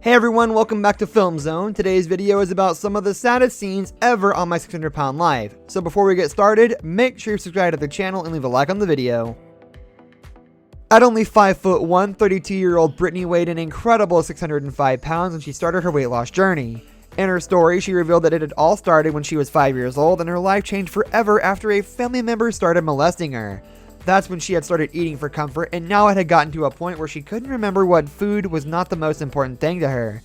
Hey everyone, welcome back to Film Zone. Today's video is about some of the saddest scenes ever on my 600 Pound Life. So before we get started, make sure you subscribe to the channel and leave a like on the video. At only 5'1", 32-year-old Brittany weighed an incredible 605 pounds when she started her weight loss journey. In her story, she revealed that it had all started when she was 5 years old and her life changed forever after a family member started molesting her. That's when she had started eating for comfort, and now it had gotten to a point where she couldn't remember what food was not the most important thing to her.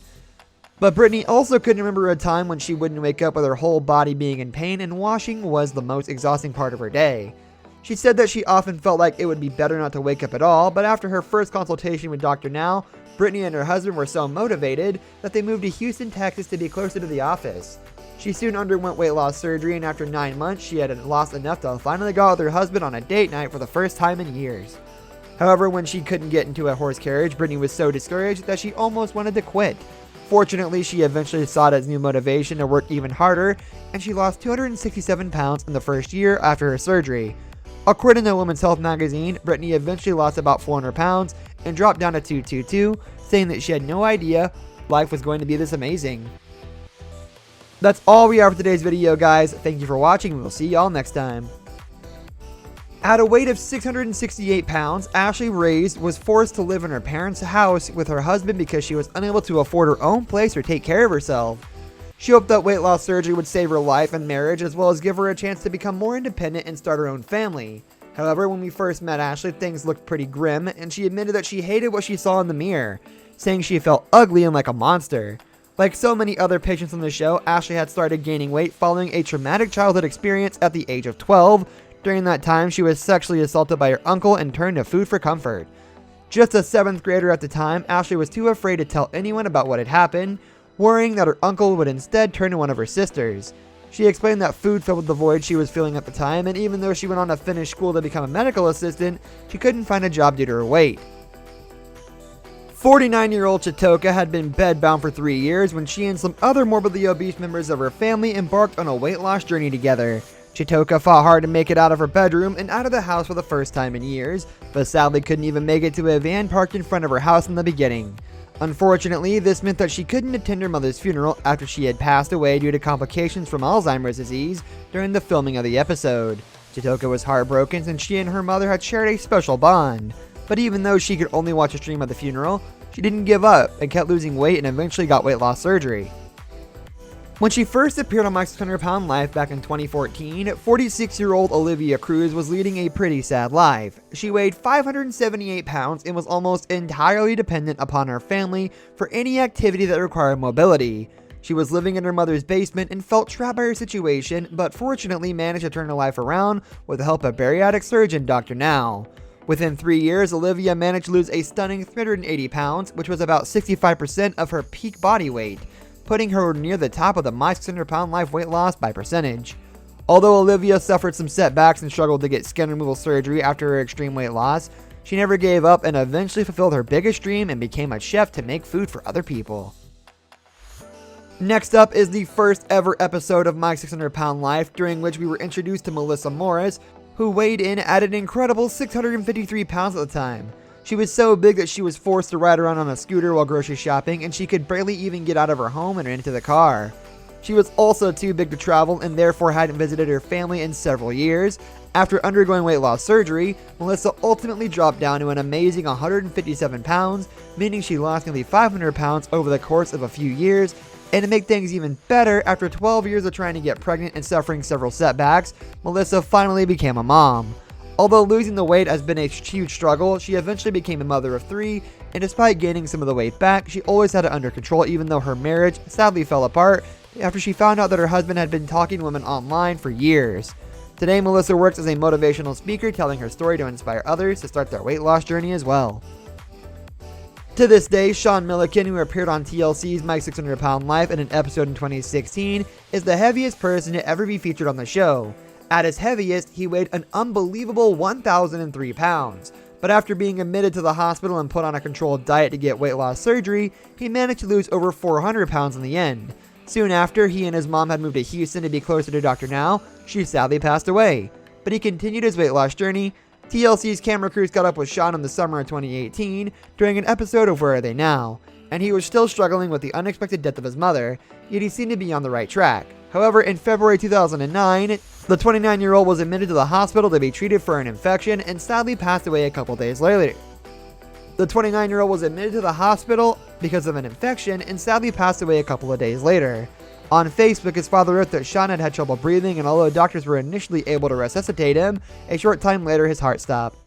But Brittany also couldn't remember a time when she wouldn't wake up with her whole body being in pain, and washing was the most exhausting part of her day. She said that she often felt like it would be better not to wake up at all, but after her first consultation with Dr. Now, Brittany and her husband were so motivated that they moved to Houston, Texas to be closer to the office. She soon underwent weight loss surgery, and after 9 months, she had lost enough to finally go out with her husband on a date night for the first time in years. However, when she couldn't get into a horse carriage, Brittany was so discouraged that she almost wanted to quit. Fortunately, she eventually saw it as new motivation to work even harder, and she lost 267 pounds in the first year after her surgery. According to Women's Health magazine, Brittany eventually lost about 400 pounds and dropped down to 222, saying that she had no idea life was going to be this amazing. That's all we have for today's video, guys. Thank you for watching, and we'll see y'all next time. At a weight of 668 pounds, Ashley Reyes was forced to live in her parents' house with her husband because she was unable to afford her own place or take care of herself. She hoped that weight loss surgery would save her life and marriage, as well as give her a chance to become more independent and start her own family. However, when we first met Ashley, things looked pretty grim, and she admitted that she hated what she saw in the mirror, saying she felt ugly and like a monster. Like so many other patients on the show, Ashley had started gaining weight following a traumatic childhood experience at the age of 12. During that time, she was sexually assaulted by her uncle and turned to food for comfort. Just a 7th grader at the time, Ashley was too afraid to tell anyone about what had happened, worrying that her uncle would instead turn to one of her sisters. She explained that food filled the void she was feeling at the time, and even though she went on to finish school to become a medical assistant, she couldn't find a job due to her weight. 49-year-old Chitoka had been bedbound for 3 years when she and some other morbidly obese members of her family embarked on a weight loss journey together. Chitoka fought hard to make it out of her bedroom and out of the house for the first time in years, but sadly couldn't even make it to a van parked in front of her house in the beginning. Unfortunately, this meant that she couldn't attend her mother's funeral after she had passed away due to complications from Alzheimer's disease during the filming of the episode. Chitoka was heartbroken since she and her mother had shared a special bond. But even though she could only watch a stream of the funeral, she didn't give up and kept losing weight and eventually got weight loss surgery. When she first appeared on My 600 Pound Life back in 2014, 46-year-old Olivia Cruz was leading a pretty sad life. She weighed 578 pounds and was almost entirely dependent upon her family for any activity that required mobility. She was living in her mother's basement and felt trapped by her situation, but fortunately managed to turn her life around with the help of bariatric surgeon Dr. Now. Within 3 years, Olivia managed to lose a stunning 380 pounds, which was about 65% of her peak body weight, putting her near the top of the My 600 Pound Life weight loss by percentage. Although Olivia suffered some setbacks and struggled to get skin removal surgery after her extreme weight loss, she never gave up and eventually fulfilled her biggest dream and became a chef to make food for other people. Next up is the first ever episode of My 600 Pound Life, during which we were introduced to Melissa Morris, who weighed in at an incredible 653 pounds at the time. She was so big that she was forced to ride around on a scooter while grocery shopping, and she could barely even get out of her home and into the car. She was also too big to travel and therefore hadn't visited her family in several years. After undergoing weight loss surgery, Melissa ultimately dropped down to an amazing 157 pounds, meaning she lost nearly 500 pounds over the course of a few years. And to make things even better, after 12 years of trying to get pregnant and suffering several setbacks, Melissa finally became a mom. Although losing the weight has been a huge struggle, she eventually became a mother of 3, and despite gaining some of the weight back, she always had it under control, even though her marriage sadly fell apart after she found out that her husband had been talking to women online for years. Today, Melissa works as a motivational speaker, telling her story to inspire others to start their weight loss journey as well. To this day, Sean Milliken, who appeared on TLC's My 600 Pound Life in an episode in 2016, is the heaviest person to ever be featured on the show. At his heaviest, he weighed an unbelievable 1,003 pounds. But after being admitted to the hospital and put on a controlled diet to get weight loss surgery, he managed to lose over 400 pounds in the end. Soon after, he and his mom had moved to Houston to be closer to Dr. Now. She sadly passed away. But he continued his weight loss journey. TLC's camera crews caught up with Sean in the summer of 2018 during an episode of Where Are They Now? and he was still struggling with the unexpected death of his mother, yet he seemed to be on the right track. However, in February 2009, the 29-year-old was admitted to the hospital to be treated for an infection and sadly passed away a couple days later. The 29-year-old was admitted to the hospital because of an infection and sadly passed away a couple of days later. On Facebook, his father wrote that Sean had trouble breathing, and although doctors were initially able to resuscitate him, a short time later his heart stopped.